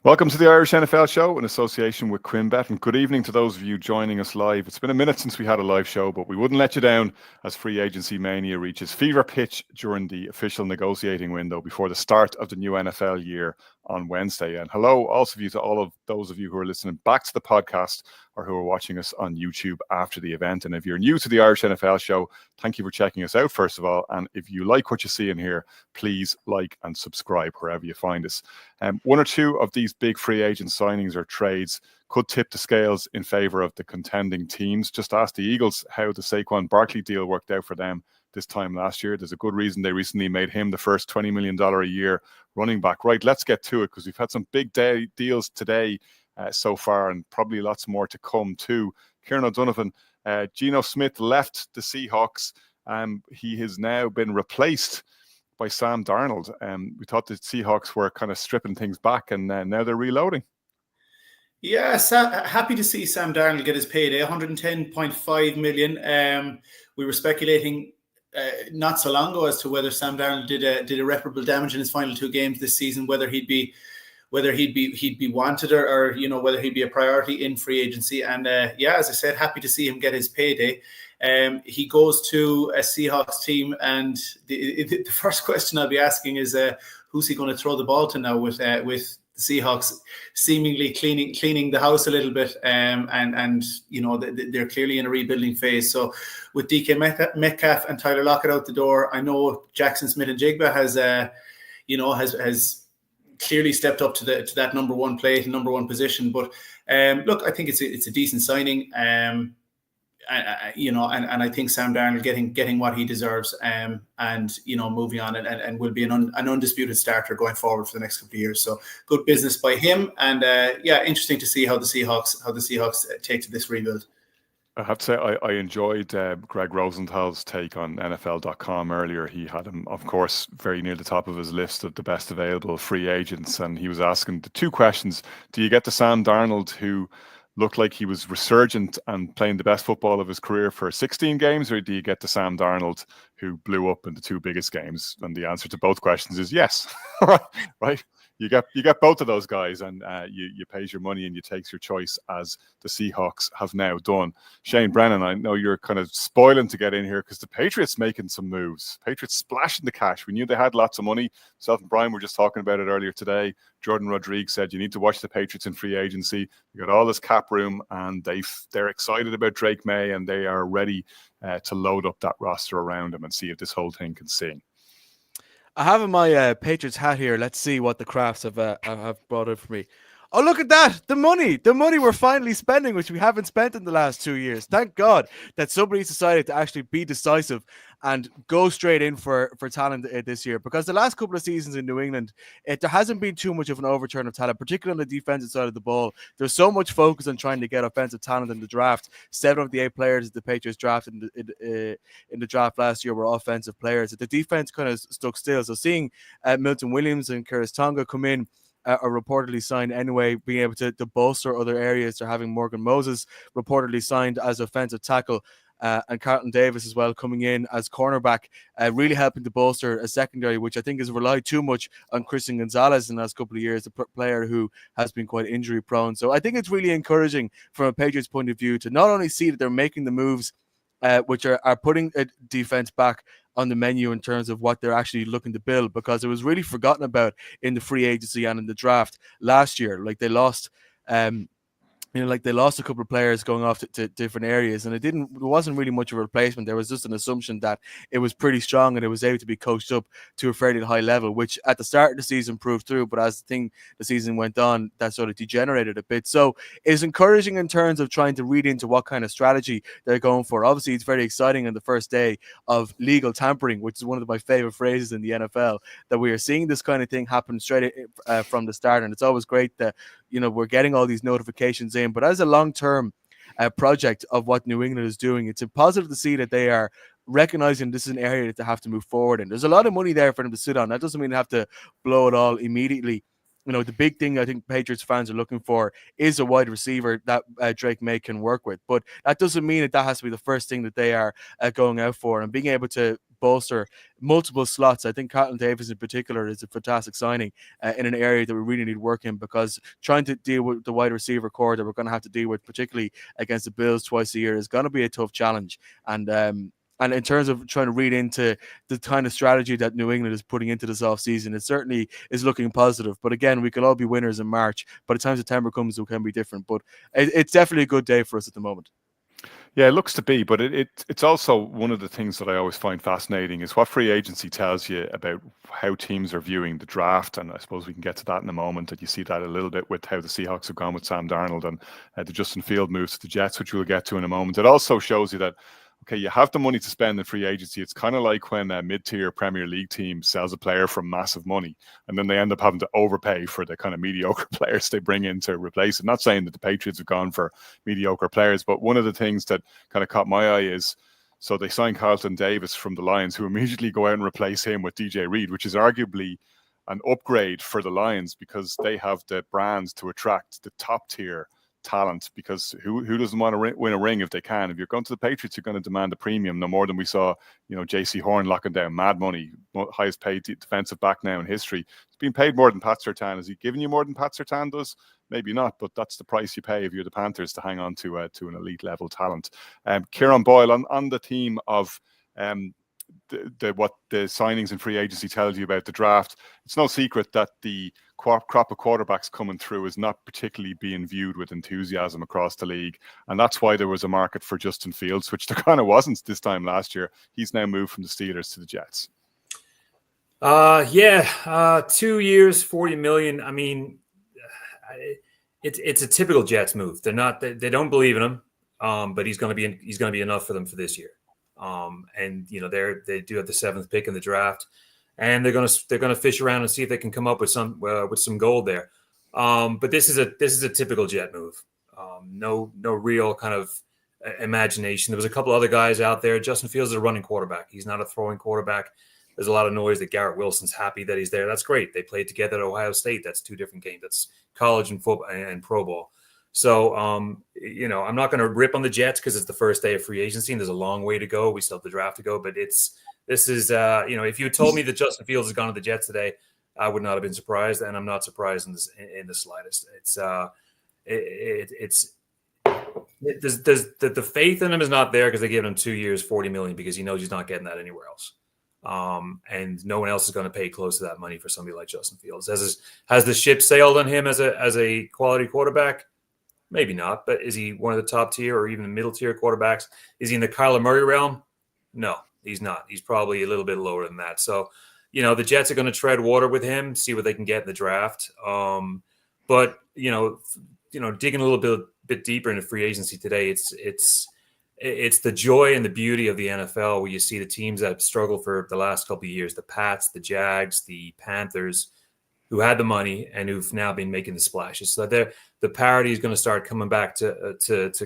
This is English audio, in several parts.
Welcome to the Irish NFL Show in association with QuinBet, and good evening to those of you joining us live. It's been a minute since we had a live show, but we wouldn't let you down as free agency mania reaches fever pitch during the official negotiating window before the start of the new NFL year on Wednesday. And hello also to all of those of you who are listening back to the podcast or who are watching us on YouTube after the event. And if you're new to the Irish NFL Show, thank you for checking us out, first of all. And if you like what you see in here, please like and subscribe wherever you find us. One or two of these big free agent signings or trades could tip the scales in favor of the contending teams. Just ask the Eagles how the Saquon Barkley deal worked out for them this time last year. There's a good reason they recently made him the first $20 million a year running back. Right, let's get to it because we've had some big deals today so far and probably lots more to come too. Kieran O'Donovan, Geno Smith left the Seahawks. He has now been replaced by Sam Darnold. We thought the Seahawks were kind of stripping things back, and now they're reloading. Yeah, happy to see Sam Darnold get his payday, $110.5 million. We were speculating not so long ago as to whether Sam Darnold did irreparable damage in his final two games this season, whether he'd be wanted or whether he'd be a priority in free agency. And as I said, happy to see him get his payday. He goes to a Seahawks team, and the first question I'll be asking is who's he going to throw the ball to now with the Seahawks seemingly cleaning the house a little bit, and they're clearly in a rebuilding phase. So with DK Metcalf and Tyler Lockett out the door, I know Jackson Smith-Njigba has clearly stepped up to that number one position. But look, I think it's a decent signing. And I think Sam Darnold getting what he deserves, and moving on and will be an undisputed starter going forward for the next couple of years. So good business by him, and interesting to see how the Seahawks take to this rebuild. I have to say, I enjoyed Greg Rosenthal's take on NFL.com earlier. He had him, of course, very near the top of his list of the best available free agents, and he was asking the two questions: do you get the Sam Darnold who looked like he was resurgent and playing the best football of his career for 16 games, or do you get the Sam Darnold who blew up in the two biggest games? And the answer to both questions is yes. Right? You get both of those guys, and you pays your money and you takes your choice, as the Seahawks have now done. Shane Brennan, I know you're kind of spoiling to get in here because the Patriots making some moves. Patriots splashing the cash. We knew they had lots of money. Myself and Brian were just talking about it earlier today. Jordan Rodriguez said you need to watch the Patriots in free agency. You got all this cap room, and they're excited about Drake May, and they are ready to load up that roster around him and see if this whole thing can sing. I have in my Patriots hat here. Let's see what the Crafts have brought in for me. Oh, look at that. The money we're finally spending, which we haven't spent in the last 2 years. Thank God that somebody's decided to actually be decisive and go straight in for talent this year. Because the last couple of seasons in New England, there hasn't been too much of an overturn of talent, particularly on the defensive side of the ball. There's so much focus on trying to get offensive talent in the draft. 7 of the 8 players the Patriots drafted in the draft last year were offensive players. The defense kind of stuck still. So seeing Milton Williams and Khyiris Tonga come in, are reportedly signed anyway, being able to bolster other areas. They're having Morgan Moses reportedly signed as offensive tackle, and Carlton Davis as well coming in as cornerback, really helping to bolster a secondary, which I think has relied too much on Christian Gonzalez in the last couple of years, a player who has been quite injury prone. So I think it's really encouraging from a Patriots point of view to not only see that they're making the moves which are putting a defense back on the menu in terms of what they're actually looking to build, because it was really forgotten about in the free agency and in the draft last year. Like they lost they lost a couple of players going off to different areas, and it wasn't really much of a replacement. There was just an assumption that it was pretty strong and it was able to be coached up to a fairly high level, which at the start of the season proved through, but as the season went on, that sort of degenerated a bit. So it's encouraging in terms of trying to read into what kind of strategy they're going for. Obviously, it's very exciting on the first day of legal tampering, which is one of my favorite phrases in the NFL, that we are seeing this kind of thing happen straight from the start, and it's always great that we're getting all these notifications in. But as a long-term project of what New England is doing, it's positive to see that they are recognizing this is an area that they have to move forward in. There's a lot of money there for them to sit on. That doesn't mean they have to blow it all immediately. The big thing I think Patriots fans are looking for is a wide receiver that Drake May can work with. But that doesn't mean that has to be the first thing that they are going out for. And being able to bolster multiple slots. I think Carlton Davis in particular is a fantastic signing in an area that we really need work in, because trying to deal with the wide receiver core that we're going to have to deal with, particularly against the Bills twice a year, is going to be a tough challenge. And in terms of trying to read into the kind of strategy that New England is putting into this offseason, it certainly is looking positive. But again, we could all be winners in March. By the time September comes, it can be different. But it's definitely a good day for us at the moment. Yeah, it looks to be, but it's also one of the things that I always find fascinating is what free agency tells you about how teams are viewing the draft. And I suppose we can get to that in a moment. And you see that a little bit with how the Seahawks have gone with Sam Darnold and the Justin Field moves to the Jets, which we'll get to in a moment. It also shows you that, okay, you have the money to spend in free agency. It's kind of like when a mid-tier Premier League team sells a player for massive money, and then they end up having to overpay for the kind of mediocre players they bring in to replace it. Not saying that the Patriots have gone for mediocre players, but one of the things that kind of caught my eye is, so they signed Carlton Davis from the Lions, who immediately go out and replace him with DJ Reed, which is arguably an upgrade for the Lions because they have the brands to attract the top tier talent, because who doesn't want to win a ring if they can? If you're going to the Patriots, you're going to demand a premium, no more than we saw, JC Horn locking down mad money, highest paid defensive back now in history. He's been paid more than Pat Surtain. Has he given you more than Pat Surtain does? Maybe not, but that's the price you pay if you're the Panthers to hang on to an elite level talent. Kieran Boyle on the team of what the signings and free agency tells you about the draft. It's no secret that the crop of quarterbacks coming through is not particularly being viewed with enthusiasm across the league, and that's why there was a market for Justin Fields, which there kind of wasn't this time last year. He's now moved from the Steelers to the Jets. 2 years, $40 million. I mean, it's a typical Jets move. They don't believe in him, but he's going to be enough for them for this year. And they do have the 7th pick in the draft, and they're gonna fish around and see if they can come up with some gold there. But this is a typical Jet move. No real kind of imagination. There was a couple other guys out there. Justin Fields is a running quarterback. He's not a throwing quarterback. There's a lot of noise that Garrett Wilson's happy that he's there. That's great. They played together at Ohio State. That's 2 different games. That's college and football and pro ball. So, I'm not going to rip on the Jets because it's the first day of free agency and there's a long way to go. We still have the draft to go, but this is, if you had told me that Justin Fields has gone to the Jets today, I would not have been surprised, and I'm not surprised in the slightest. The faith in him is not there because they give him 2 years, $40 million, because he knows he's not getting that anywhere else. And no one else is going to pay close to that money for somebody like Justin Fields. Has the ship sailed on him as a quality quarterback? Maybe not, but is he one of the top tier or even middle tier quarterbacks? Is he in the Kyler Murray realm? No, he's not. He's probably a little bit lower than that. So, the Jets are going to tread water with him, see what they can get in the draft. But digging a little bit deeper into free agency today, it's the joy and the beauty of the NFL where you see the teams that have struggled for the last couple of years, the Pats, the Jags, the Panthers, who had the money and who've now been making the splashes. So the parity is going to start coming back to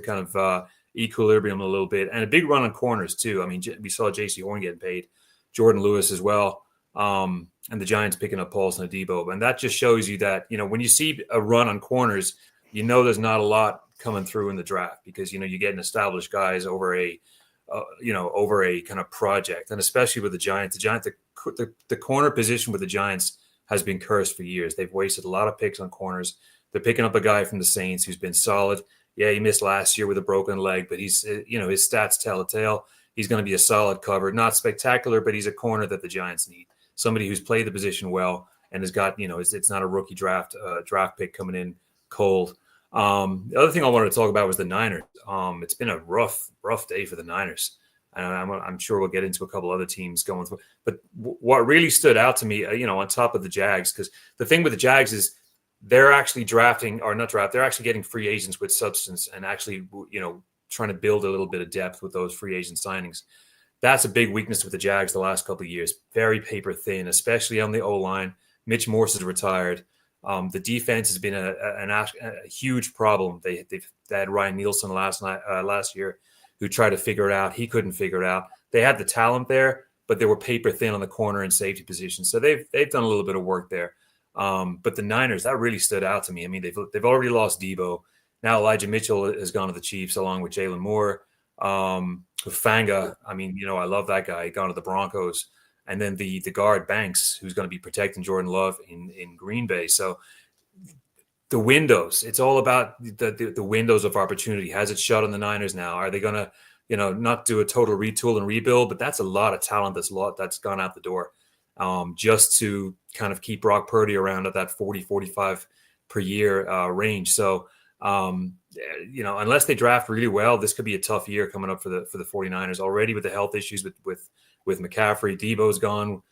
kind of equilibrium a little bit, and a big run on corners too. I mean, we saw J.C. Horn getting paid, Jordan Lewis as well, and the Giants picking up Paulson Adebo. And that just shows you that, when you see a run on corners, there's not a lot coming through in the draft because, you're getting established guys over a kind of project. And especially with the Giants, the corner position with the Giants has been cursed for years. They've wasted a lot of picks on corners. They're picking up a guy from the Saints who's been solid. Yeah, he missed last year with a broken leg, but he's, his stats tell a tale. He's going to be a solid cover. Not spectacular, but he's a corner that the Giants need. Somebody who's played the position well and has got, it's not a rookie draft pick coming in cold. The other thing I wanted to talk about was the Niners. It's been a rough day for the Niners. And I'm sure we'll get into a couple other teams going through. But what really stood out to me, on top of the Jags, because the thing with the Jags is they're actually they're actually getting free agents with substance and actually, trying to build a little bit of depth with those free agent signings. That's a big weakness with the Jags the last couple of years. Very paper thin, especially on the O-line. Mitch Morse is retired. The defense has been a huge problem. They had Ryan Nielsen last year, who tried to figure it out. He couldn't figure it out. They had the talent there, but they were paper thin on the corner and safety position. So they've done a little bit of work there. But the Niners, that really stood out to me. I mean, they've already lost Debo. Now Elijah Mitchell has gone to the Chiefs along with Jalen Moore. Hufanga, I mean, I love that guy. Gone to the Broncos, and then the guard Banks, who's going to be protecting Jordan Love in Green Bay. So the windows, it's all about the windows of opportunity. Has it shut on the Niners now? Are they going to, not do a total retool and rebuild? But that's a lot of talent that's gone out the door, just to kind of keep Brock Purdy around at that 40-45 per year range. So, unless they draft really well, this could be a tough year coming up for the 49ers already with the health issues with McCaffrey. Debo's gone,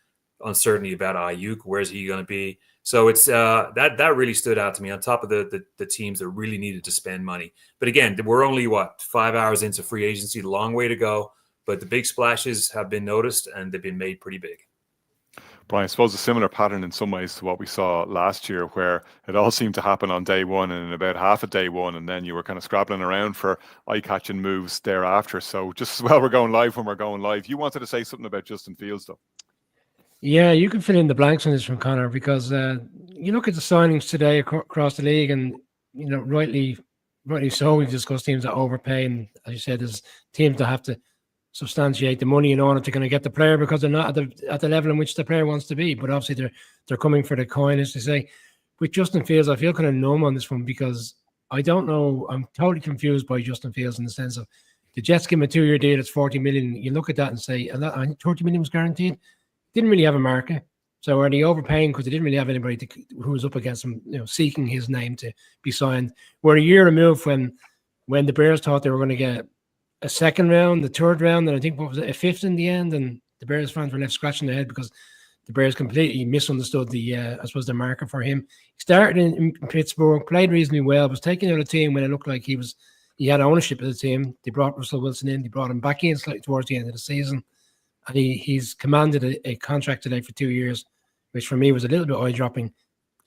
uncertainty about Ayuk. Where's he going to be? So it's that really stood out to me on top of the teams that really needed to spend money. But again, we're only 5 hours into free agency, long way to go. But the big splashes have been noticed and they've been made pretty big. Brian, I suppose a similar pattern in some ways to what we saw last year, where it all seemed to happen on day one and in about half of day one, and then you were kind of scrabbling around for eye-catching moves thereafter. So just as well we're going live when we're going live. You wanted to say something about Justin Fields, though. Yeah, you can fill in the blanks on this from Connor, because you look at the signings today across the league, and rightly so, we've discussed teams that overpay, and as you said, there's teams that have to substantiate the money in order to kind of get the player, because they're not at the level in which the player wants to be. But obviously they're coming for the coin, as they say. With Justin Fields, I feel kind of numb on this one, because I don't know. I'm totally confused by Justin Fields in the sense of the Jets give him a 2-year deal. It's $40 million. You look at that and say, $30 million was guaranteed. Didn't really have a market. So are they overpaying because they didn't really have anybody who was up against him, seeking his name to be signed? We're a year removed when the Bears thought they were going to get a second round, the third round, and I think a fifth in the end, and the Bears fans were left scratching their head because the Bears completely misunderstood the market for him. He started in Pittsburgh, played reasonably well, was taken out of the team when it looked like he had ownership of the team. They brought Russell Wilson in, they brought him back in slightly towards the end of the season, and he's commanded a contract today for 2 years, which for me was a little bit eye-dropping.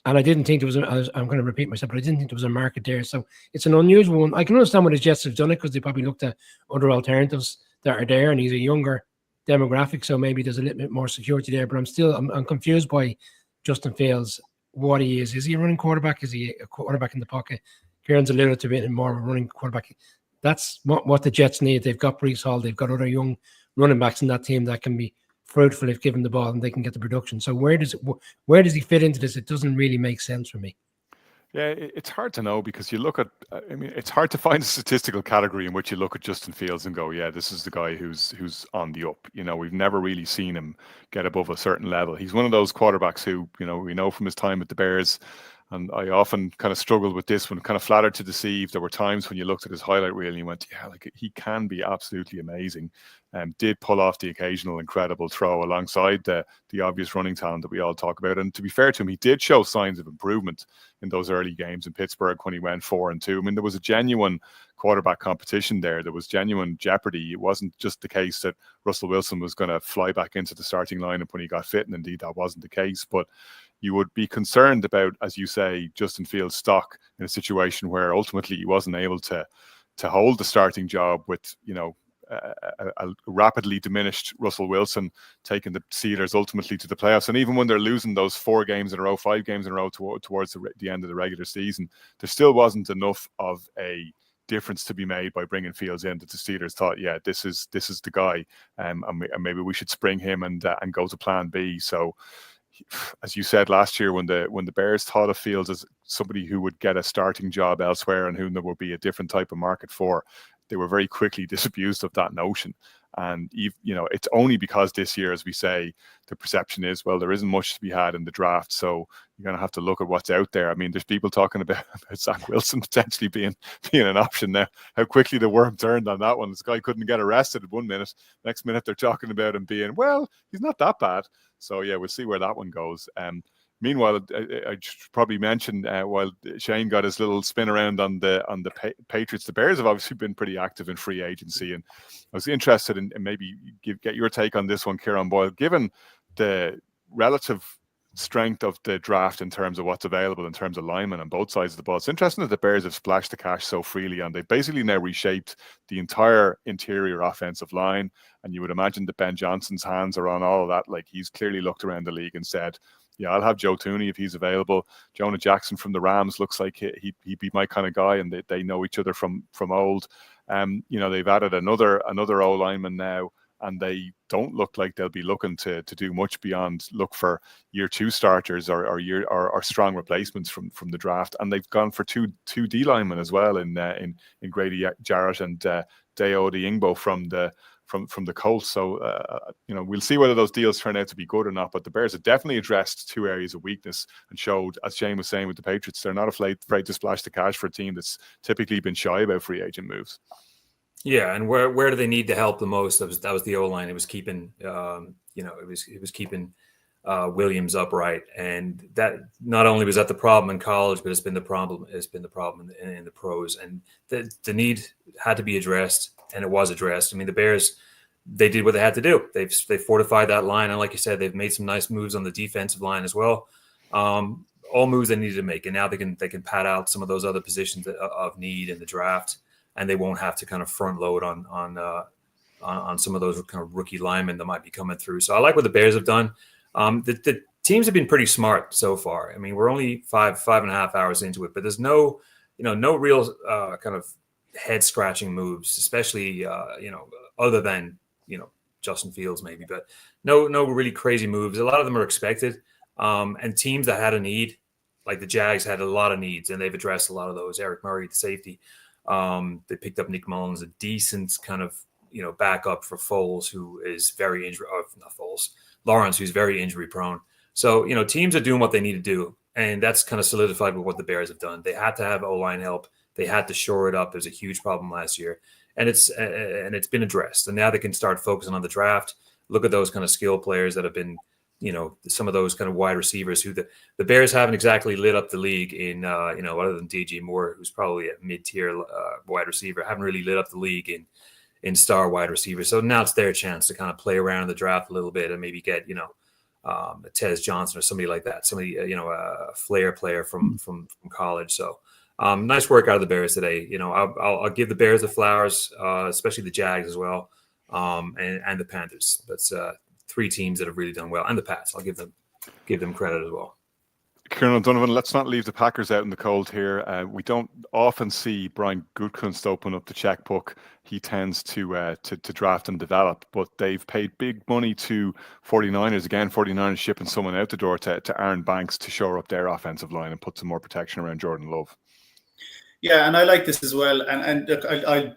And I didn't think there was I'm going to repeat myself, but I didn't think there was a market there. So it's an unusual one. I can understand why the Jets have done it, because they probably looked at other alternatives that are there, and he's a younger demographic, so maybe there's a little bit more security there. But I'm confused by Justin Fields, what he is. Is he a running quarterback? Is he a quarterback in the pocket? Kieran's alluded to being more of a running quarterback. That's what the Jets need. They've got Breece Hall. They've got other young running backs in that team that can be fruitful if given the ball and they can get the production. So where does he fit into this? It doesn't really make sense for me. Yeah, it's hard to know, because you look at, it's hard to find a statistical category in which you look at Justin Fields and go, yeah, this is the guy who's on the up. We've never really seen him get above a certain level. He's one of those quarterbacks who, we know from his time at the Bears, and I often kind of struggled with this one, kind of flattered to deceive. There were times when you looked at his highlight reel and you went, yeah, like he can be absolutely amazing. Did pull off the occasional incredible throw alongside the obvious running talent that we all talk about. And to be fair to him, he did show signs of improvement in those early games in Pittsburgh when he went 4-2. I mean, there was a genuine quarterback competition there. There was genuine jeopardy. It wasn't just the case that Russell Wilson was going to fly back into the starting lineup when he got fit, and indeed that wasn't the case. But you would be concerned about, as you say, Justin Fields' stock in a situation where ultimately he wasn't able to hold the starting job with, a rapidly diminished Russell Wilson taking the Steelers ultimately to the playoffs. And even when they're losing those 4 games in a row, 5 games in a row towards the end of the regular season, there still wasn't enough of a difference to be made by bringing Fields in that the Steelers thought, yeah, this is the guy, and maybe we should spring him and go to plan B. So, as you said last year, when the Bears thought of Fields as somebody who would get a starting job elsewhere and whom there would be a different type of market for, they were very quickly disabused of that notion. And it's only because this year, as we say, the perception is, well, there isn't much to be had in the draft, so you're going to have to look at what's out there. I mean, there's people talking about Zach Wilson potentially being an option now. How quickly the worm turned on that one. This guy couldn't get arrested 1 minute. Next minute, they're talking about him being, well, he's not that bad. So yeah, we'll see where that one goes. Meanwhile, I should probably mention, while Shane got his little spin around on the Patriots, the Bears have obviously been pretty active in free agency, and I was interested in maybe get your take on this one, Kieran Boyle. Given the relative strength of the draft in terms of what's available in terms of linemen on both sides of the ball, it's interesting that the Bears have splashed the cash so freely, and they've basically now reshaped the entire interior offensive line. And you would imagine that Ben Johnson's hands are on all of that. Like, he's clearly looked around the league and said, yeah, I'll have Joe Thuney if he's available. Jonah Jackson from the Rams looks like he'd be my kind of guy, and they know each other from old. They've added another O lineman now, and they don't look like they'll be looking to do much beyond look for year 2 starters or strong replacements from the draft. And they've gone for two D linemen as well in Grady Jarrett and Dayo Odeyingbo from the Colts. So we'll see whether those deals turn out to be good or not. But the Bears have definitely addressed 2 areas of weakness and showed, as Shane was saying with the Patriots, they're not afraid to splash the cash for a team that's typically been shy about free agent moves. Yeah, and where do they need the help the most? That was the O-line. It was keeping it was keeping Williams upright, and that not only was that the problem in college, but it's been the problem in the pros, and the need had to be addressed, and it was addressed. I mean, the Bears, they did what they had to do. They fortified that line, and like you said, they've made some nice moves on the defensive line as well. All moves they needed to make, and now they can pad out some of those other positions of need in the draft. And they won't have to kind of front load on some of those kind of rookie linemen that might be coming through. So I like what the Bears have done. The teams have been pretty smart so far. I mean, we're only 5.5 hours into it, but there's no real kind of head scratching moves, especially other than Justin Fields maybe, but no really crazy moves. A lot of them are expected, and teams that had a need, like the Jags, had a lot of needs, and they've addressed a lot of those. Eric Murray, the safety. They picked up Nick Mullins, a decent kind of backup for Foles, who is very Lawrence, who's very injury prone. So teams are doing what they need to do, and that's kind of solidified with what the Bears have done. They had to have O-line help. They had to shore it up. It was a huge problem last year, and it's been addressed. And now they can start focusing on the draft. Look at those kind of skill players that have been, some of those kind of wide receivers who the Bears haven't exactly lit up the league in, other than DJ Moore, who's probably a mid-tier wide receiver, haven't really lit up the league in star wide receivers. So now it's their chance to kind of play around in the draft a little bit and maybe get, a Tez Johnson or somebody like that, a flair player from college. So nice work out of the Bears today. I'll give the Bears the flowers, especially the Jags as well, and the Panthers. That's 3 teams that have really done well, and the Pats. I'll give them credit as well. Kieran O'Donovan, let's not leave the Packers out in the cold here. We don't often see Brian Gutekunst open up the checkbook. He tends to draft and develop, but they've paid big money to 49ers. Again, 49ers shipping someone out the door to Aaron Banks to shore up their offensive line and put some more protection around Jordan Love. Yeah, and I like this as well. And look, I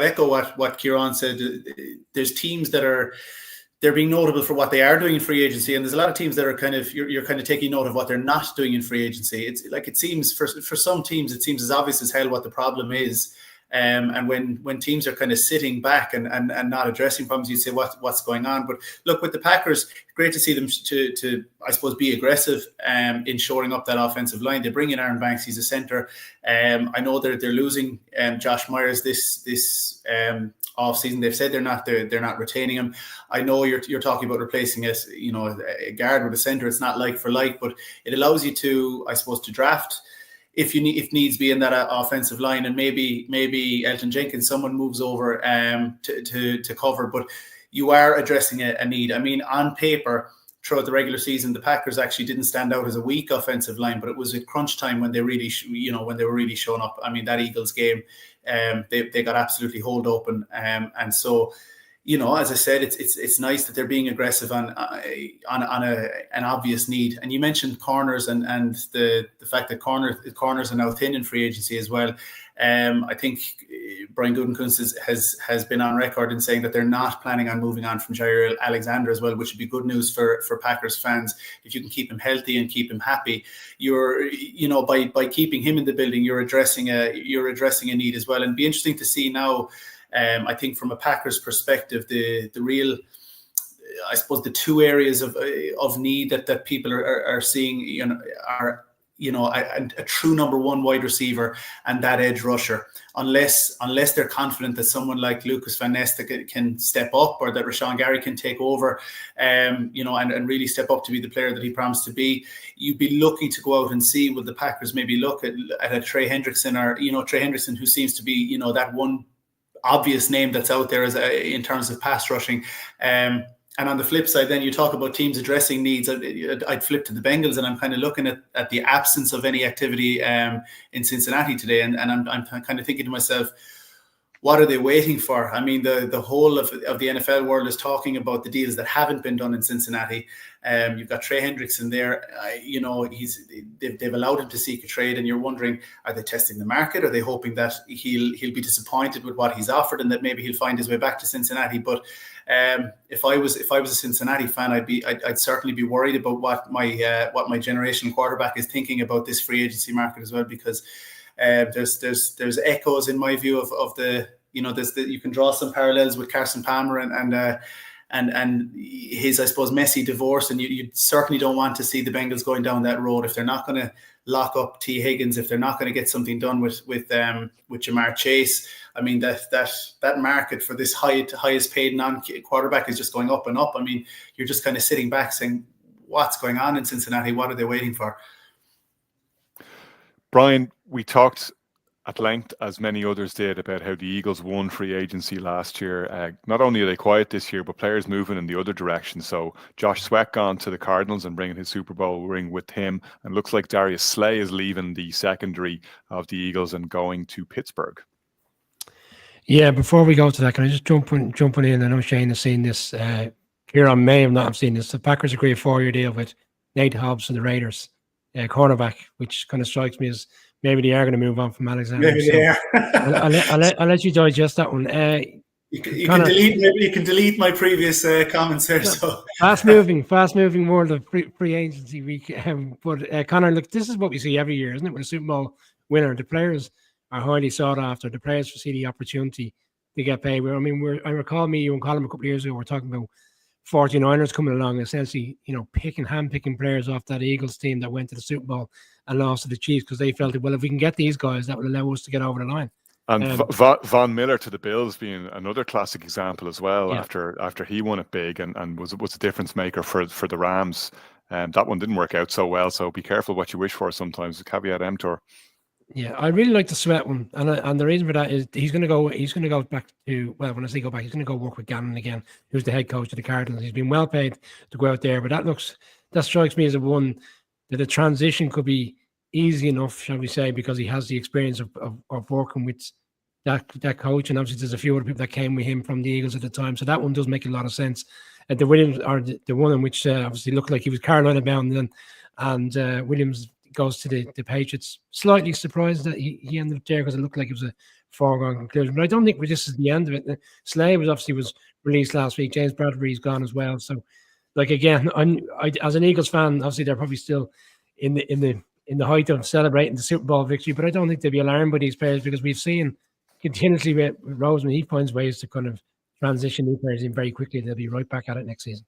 echo what Kieran said. There's teams that they're being notable for what they are doing in free agency, and there's a lot of teams that are kind of you're kind of taking note of what they're not doing in free agency. It's like it seems for some teams it seems as obvious as hell what the problem is, and when teams are kind of sitting back and not addressing problems, you'd say what's going on. But look, with the Packers, great to see them to I suppose be aggressive in shoring up that offensive line. They bring in Aaron Banks, he's a center. I know they're losing Josh Myers this off season. They've said they're not retaining him. I know you're talking about replacing a guard with a center. It's not like for like, but it allows you to, I suppose, to draft if needs be in that offensive line, and maybe Elton Jenkins, someone moves over to cover. But you are addressing a need. I mean, on paper, throughout the regular season, the Packers actually didn't stand out as a weak offensive line, but it was at crunch time when they really, when they were really showing up. I mean, that Eagles game, they got absolutely holed open, and so, as I said, it's nice that they're being aggressive on an obvious need. And you mentioned corners and the fact that corners are now thin in free agency as well. I think Brian Gutekunst has been on record in saying that they're not planning on moving on from Jair Alexander as well, which would be good news for Packers fans. If you can keep him healthy and keep him happy, you're by keeping him in the building, you're addressing a need as well. And it'd be interesting to see now. I think from a Packers perspective, the real, I suppose, the 2 areas of need that people are seeing, are a true number 1 wide receiver and that edge rusher. Unless they're confident that someone like Lucas Van Ness can step up, or that Rashawn Gary can take over, and really step up to be the player that he promised to be, you'd be looking to go out and see, would the Packers maybe look at a Trey Hendrickson, or Trey Hendrickson, who seems to be that one obvious name that's out there in terms of pass rushing, and And on the flip side, then you talk about teams addressing needs. I'd flip to the Bengals, and I'm kind of looking at the absence of any activity in Cincinnati today, and I'm kind of thinking to myself, what are they waiting for? I mean, the whole of the NFL world is talking about the deals that haven't been done in Cincinnati. You've got Trey Hendrickson there. They've allowed him to seek a trade, and you're wondering, are they testing the market? Are they hoping that he'll be disappointed with what he's offered, and that maybe he'll find his way back to Cincinnati? But if I was a Cincinnati fan, I'd certainly be worried about what my generational quarterback is thinking about this free agency market as well, because there's echoes in my view of the, you can draw some parallels with Carson Palmer and his, I suppose, messy divorce, and you certainly don't want to see the Bengals going down that road if they're not going to lock up T. Higgins, if they're not going to get something done with Jamar Chase. I mean, that market for this highest paid non-quarterback is just going up and up. I mean, you're just kind of sitting back saying, what's going on in Cincinnati? What are they waiting for? Brian, we talked at length, as many others did, about how the Eagles won free agency last year. Not only are they quiet this year, but players moving in the other direction. So Josh Sweat gone to the Cardinals and bringing his Super Bowl ring with him. And looks like Darius Slay is leaving the secondary of the Eagles and going to Pittsburgh. Yeah, before we go to that, can I just jumping in? I know Shane has seen this. Kieran may have not have seen this. The Packers agree a 4-year deal with Nate Hobbs and the Raiders, cornerback, which kind of strikes me as maybe they are going to move on from Alexander. Maybe they are. I'll let you digest that one. You can delete my previous comments there. So fast moving world of free agency week. But Connor, look, this is what we see every year, isn't it? With a Super Bowl winner, the players are highly sought after. The players see the opportunity to get paid. I recall you and Colin a couple of years ago, we're talking about 49ers coming along, essentially, hand-picking players off that Eagles team that went to the Super Bowl and lost to the Chiefs because they felt, well, if we can get these guys, that will allow us to get over the line. And Von Miller to the Bills being another classic example as well, after he won it big and was a difference maker for the Rams. That one didn't work out so well, so be careful what you wish for sometimes. Caveat emptor. Yeah, I really like the Sweat one, and the reason for that is he's going to go back to, well, when I say go back, he's going to go work with Gannon again, who's the head coach of the Cardinals. He's been well paid to go out there, but that strikes me as a one that the transition could be easy enough, shall we say, because he has the experience of working with that coach, and obviously there's a few other people that came with him from the Eagles at the time, so that one does make a lot of sense. The Williams, or the one in which obviously looked like he was Carolina bound, and Williams goes to the Patriots. Slightly surprised that he ended up there because it looked like it was a foregone conclusion. But I don't think this is the end of it. Slay was released last week. James Bradbury's gone as well. So, like, again, I as an Eagles fan, obviously they're probably still in the height of celebrating the Super Bowl victory. But I don't think they'll be alarmed by these players because we've seen continuously with Roseman, he finds ways to kind of transition new players in very quickly. They'll be right back at it next season.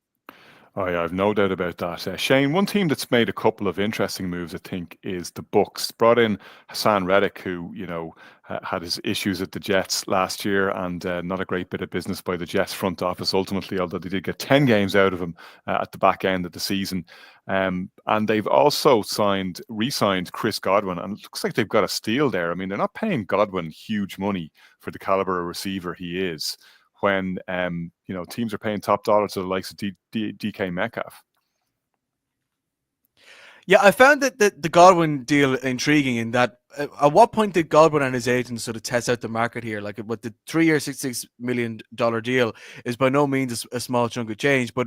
Oh yeah, I've no doubt about that. Shane, one team that's made a couple of interesting moves, I think, is the Bucs. Brought in Hassan Reddick, who had his issues at the Jets last year, and not a great bit of business by the Jets front office ultimately, although they did get 10 games out of him at the back end of the season. And they've also re-signed Chris Godwin, and it looks like they've got a steal there. I mean, they're not paying Godwin huge money for the caliber of receiver he is, when teams are paying top dollar to the likes of DK Metcalf. Yeah, I found that the Godwin deal intriguing in that at what point did Godwin and his agents sort of test out the market here? Like, what the 3-year, $66 million deal is by no means a small chunk of change, but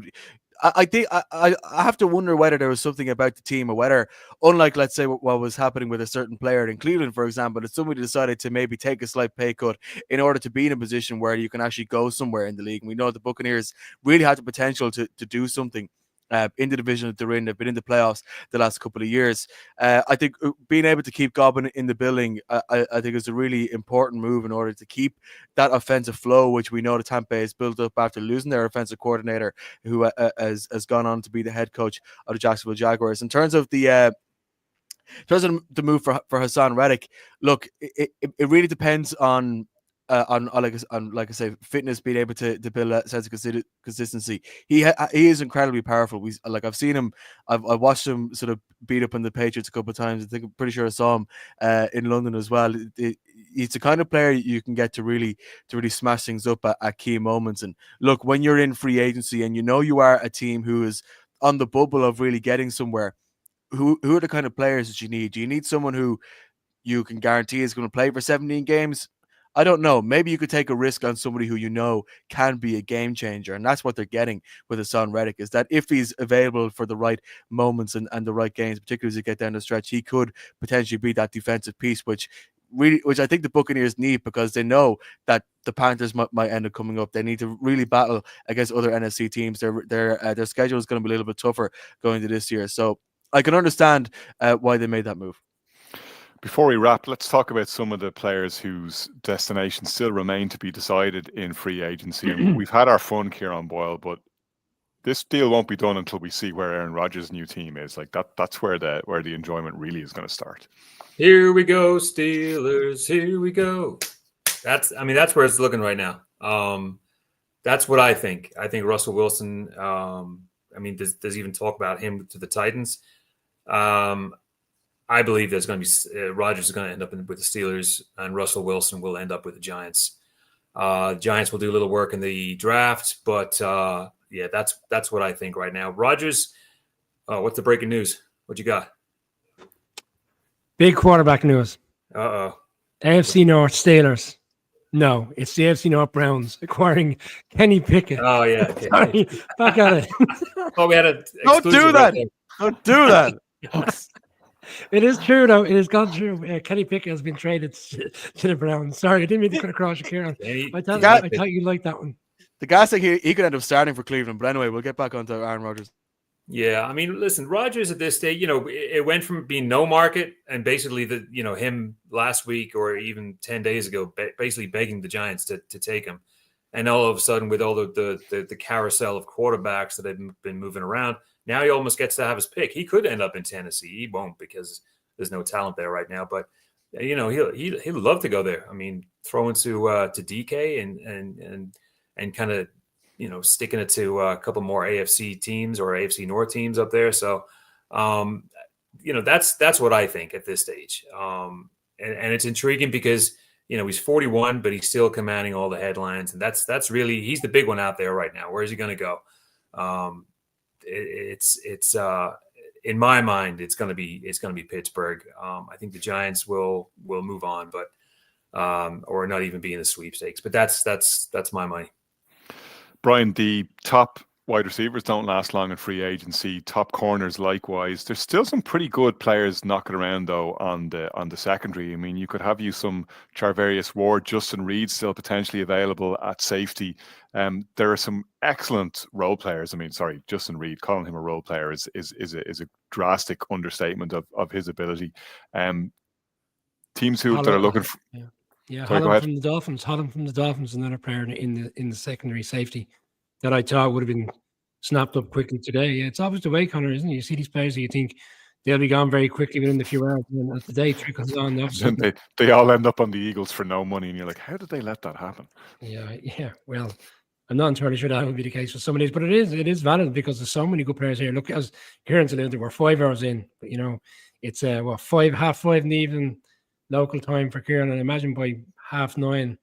I think I have to wonder whether there was something about the team, or whether, unlike, let's say, what was happening with a certain player in Cleveland, for example, that somebody decided to maybe take a slight pay cut in order to be in a position where you can actually go somewhere in the league. And we know the Buccaneers really had the potential to do something in the division that they're in. They've been in the playoffs the last couple of years. I think being able to keep Godwin in the building, I think is a really important move in order to keep that offensive flow, which we know the Tampa Bay has built up after losing their offensive coordinator, who has gone on to be the head coach of the Jacksonville Jaguars. In terms of the move for Hassan Reddick, look, it really depends on like I say, fitness, being able to build a sense of consistency. He is incredibly powerful. I've seen him. I've watched him sort of beat up on the Patriots a couple of times. I think I'm pretty sure I saw him in London as well. he's the kind of player you can get to really smash things up at key moments. And look, when you're in free agency and you know you are a team who is on the bubble of really getting somewhere, who are the kind of players that you need? Do you need someone who you can guarantee is going to play for 17 games? I don't know. Maybe you could take a risk on somebody who you know can be a game changer. And that's what they're getting with Hassan Reddick, is that if he's available for the right moments and the right games, particularly as you get down the stretch, he could potentially be that defensive piece, which I think the Buccaneers need, because they know that the Panthers might end up coming up. They need to really battle against other NFC teams. Their schedule is going to be a little bit tougher going into this year. So I can understand why they made that move. Before we wrap, let's talk about some of the players whose destinations still remain to be decided in free agency. And we've had our fun, Kieran Boyle, but this deal won't be done until we see where Aaron Rodgers' new team is. Like that's where the enjoyment really is going to start. Here we go, Steelers. Here we go. That's where it's looking right now. That's what I think. I think Russell Wilson. There's even talk about him to the Titans. I believe there's going to be Rodgers is going to end up with the Steelers, and Russell Wilson will end up with the Giants. Giants will do a little work in the draft, but that's what I think right now. Rodgers, what's the breaking news? What you got? Big quarterback news. Uh-oh. AFC North Steelers. No, it's the AFC North Browns acquiring Kenny Pickett. Oh yeah. Okay. Sorry, back at it. Oh, we had a Don't do that. Don't do that. It is true, though. It has gone through. Kenny Pickett has been traded to the Browns. Sorry, I didn't mean to cut across your Kieran. I thought you liked that one. The guy said he could end up starting for Cleveland, but anyway, we'll get back onto Aaron Rodgers. Yeah, listen, Rodgers at this stage, it went from being no market and basically him last week or even 10 days ago, basically begging the Giants to take him. And all of a sudden, with all the carousel of quarterbacks that have been moving around, now he almost gets to have his pick. He could end up in Tennessee. He won't, because there's no talent there right now. But he'll love to go there. Throw into DK and kind of sticking it to a couple more AFC teams or AFC North teams up there. So that's what I think at this stage. And it's intriguing because he's 41, but he's still commanding all the headlines, and that's really, he's the big one out there right now. Where is he going to go? It's in my mind, it's going to be Pittsburgh. I think the Giants will move on, but or not even be in the sweepstakes. But that's my money. Brian, the top wide receivers don't last long in free agency. Top corners likewise. There's still some pretty good players knocking around though on the secondary. You could have some Charvarius Ward, Justin Reed still potentially available at safety. There are some excellent role players. Justin Reed, calling him a role player is a drastic understatement of his ability. Teams that are looking for. Yeah, Sorry, Holland from the Dolphins, another player in the secondary safety that I thought would have been snapped up quickly today. Yeah, it's always the way, Connor, isn't it? You see these players, you think they'll be gone very quickly within a few hours, and as the day trickles on, they all end up on the Eagles for no money, and you're like, how did they let that happen? Yeah. Well, I'm not entirely sure that would be the case for some of these, but it is valid because there's so many good players here. Look, as Kieran said, we're 5 hours in, but it's half 5 in the evening local time for Kieran, and I imagine by 9:30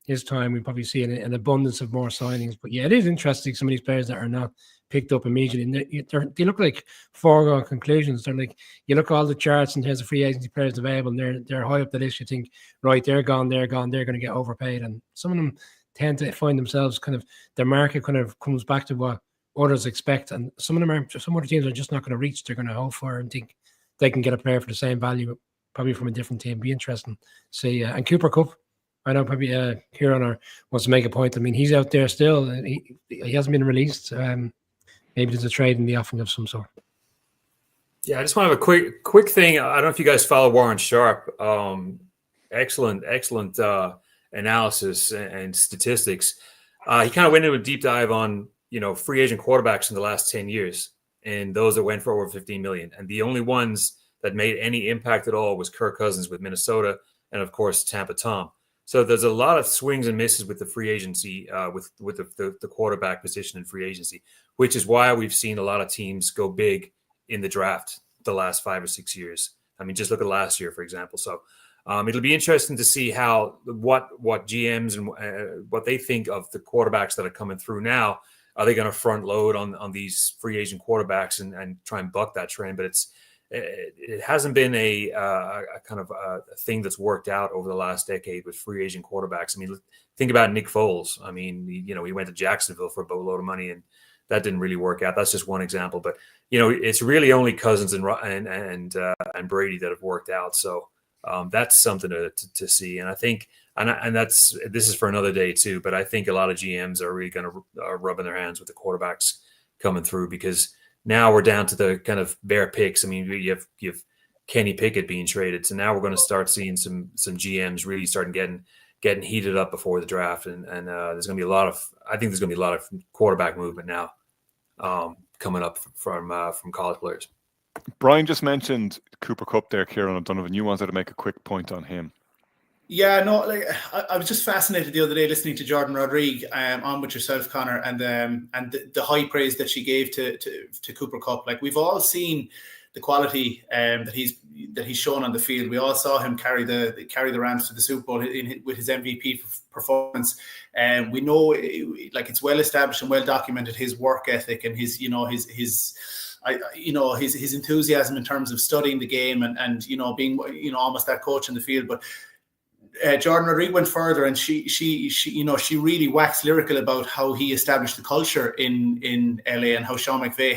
his time we probably see an abundance of more signings. But yeah, it is interesting, some of these players that are not picked up immediately, and they look like foregone conclusions. They're like, you look at all the charts in terms of free agency players available, and they're high up the list. You think, right, they're gone, they're going to get overpaid, and some of them tend to find themselves their market kind of comes back to what others expect, and some other teams are just not going to reach. They're going to hope for and think they can get a player for the same value, probably from a different team. Be interesting to see. And Cooper Kupp, I know probably Kieran wants to make a point. He's out there still. He hasn't been released. Maybe there's a trade in the offing of some sort. Yeah, I just want to have a quick thing. I don't know if you guys follow Warren Sharp. Excellent analysis and statistics. He kind of went into a deep dive on free agent quarterbacks in the last 10 years and those that went for over 15 million. And the only ones that made any impact at all was Kirk Cousins with Minnesota and, of course, Tampa Tom. So there's a lot of swings and misses with the free agency, with the quarterback position in free agency, which is why we've seen a lot of teams go big in the draft the last 5 or 6 years. Just look at last year, for example. So It'll be interesting to see what GMs and what they think of the quarterbacks that are coming through now. Are they going to front load on these free agent quarterbacks and try and buck that trend? But it hasn't been a kind of a thing that's worked out over the last decade with free agent quarterbacks. I mean, think about Nick Foles. I mean, he went to Jacksonville for a boatload of money, and that didn't really work out. That's just one example. But it's really only Cousins and Brady that have worked out. So that's something to see. And I think, and this is for another day too. But I think a lot of GMs are really going to rubbing their hands with the quarterbacks coming through, because now we're down to the kind of bare picks. I mean, you have Kenny Pickett being traded, so now we're going to start seeing some GMs really starting getting heated up before the draft, and there's going to be I think there's going to be a lot of quarterback movement now coming up from college players. Brian just mentioned Cooper Kupp there, Kieran O'Donovan. You wanted to make a quick point on him. Yeah, no, like I was just fascinated the other day listening to Jordan Rodrigue on with yourself, Connor, and the high praise that she gave to Cooper Kupp. Like, we've all seen the quality that he's shown on the field. We all saw him carry the Rams to the Super Bowl with his MVP performance, and we know, like, it's well established and well documented, his work ethic and his enthusiasm in terms of studying the game and being almost that coach in the field, but. Jordan Rodrigue went further, and she really waxed lyrical about how he established the culture in LA and how Sean McVay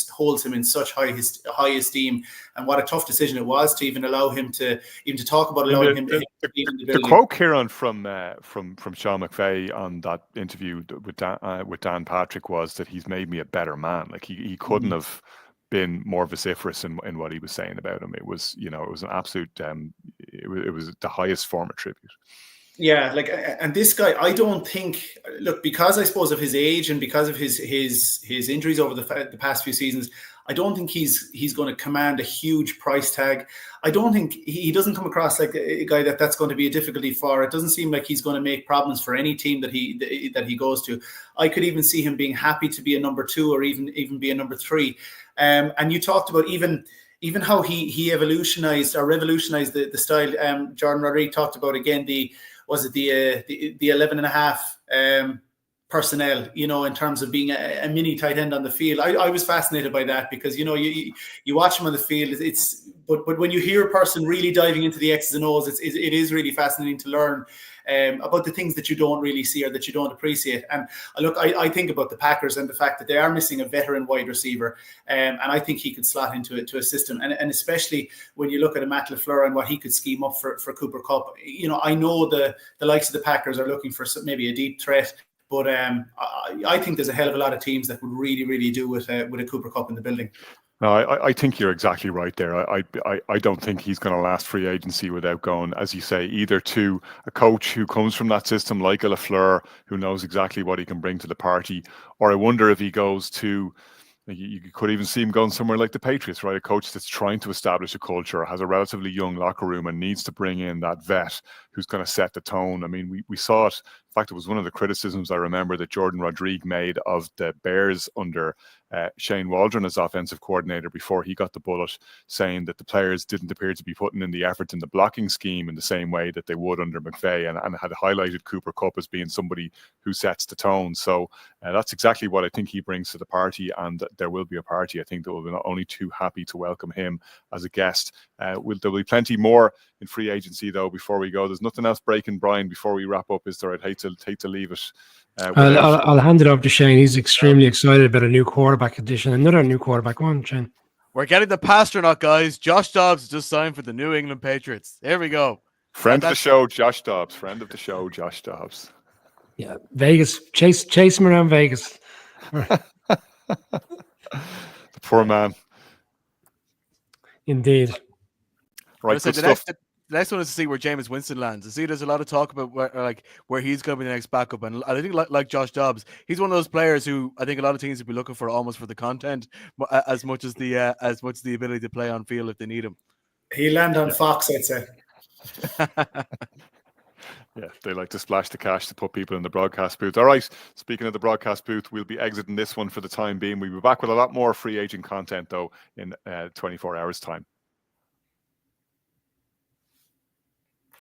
holds him in such high esteem, and what a tough decision it was to even allow him to talk about allowing him to leave the building. The quote, Kieran, from Sean McVay on that interview with Dan Patrick was that he's made me a better man. Like, he couldn't have been more vociferous in what he was saying about him. It was an absolute it was the highest form of tribute. Yeah, like, and this guy, I don't think, look, because I suppose of his age and because of his injuries over the past few seasons, I don't think he's going to command a huge price tag. I don't think he doesn't come across like a guy that's going to be a difficulty for. It doesn't seem like he's going to make problems for any team that he goes to. I could even see him being happy to be a number 2 or even be a number 3. And you talked about even how he revolutionized the style. Jordan Rodrigue talked about, again, the 11.5 personnel, in terms of being a mini tight end on the field. I was fascinated by that, because you watch him on the field, but when you hear a person really diving into the X's and O's, it is really fascinating to learn about the things that you don't really see or that you don't appreciate. And look, I think about the Packers and the fact that they are missing a veteran wide receiver, and I think he could slot into a system, and especially when you look at a Matt LaFleur and what he could scheme up for Cooper Kupp. I know the likes of the Packers are looking for maybe a deep threat, but I think there's a hell of a lot of teams that would really, really do with a Cooper Kupp in the building. No, I think you're exactly right there. I don't think he's going to last free agency without going, as you say, either to a coach who comes from that system, like a LaFleur, who knows exactly what he can bring to the party, or I wonder if he goes to, you could even see him going somewhere like the Patriots, right? A coach that's trying to establish a culture, has a relatively young locker room, and needs to bring in that vet who's going to set the tone. I mean, we saw it. In fact, it was one of the criticisms I remember that Jordan Rodrigue made of the Bears under Shane Waldron as offensive coordinator before he got the bullet, saying that the players didn't appear to be putting in the effort in the blocking scheme in the same way that they would under McVay, and had highlighted Cooper Kupp as being somebody who sets the tone. So that's exactly what I think he brings to the party, and there will be a party, I think, that will be not only too happy to welcome him as a guest. There will be plenty more in free agency, though, before we go. There's nothing else breaking, Brian, before we wrap up, is there? I'd hate to leave it. I'll hand it over to Shane. He's extremely excited about a new quarterback addition. Another new quarterback. Go on, Shane. We're getting the Pasternak, guys. Josh Dobbs just signed for the New England Patriots. There we go. Friend of the show, Josh Dobbs. Yeah, Vegas. Chase him around Vegas. The poor man. Indeed. Right, good stuff. The next one is to see where Jameis Winston lands. I see there's a lot of talk about where he's going to be the next backup, and I think like Josh Dobbs, he's one of those players who I think a lot of teams would be looking for almost for the content as much as the ability to play on field if they need him. He'll land on Fox, I'd say. Yeah, they like to splash the cash to put people in the broadcast booth. All right, speaking of the broadcast booth, we'll be exiting this one for the time being. We'll be back with a lot more free agent content, though, in 24 hours' time.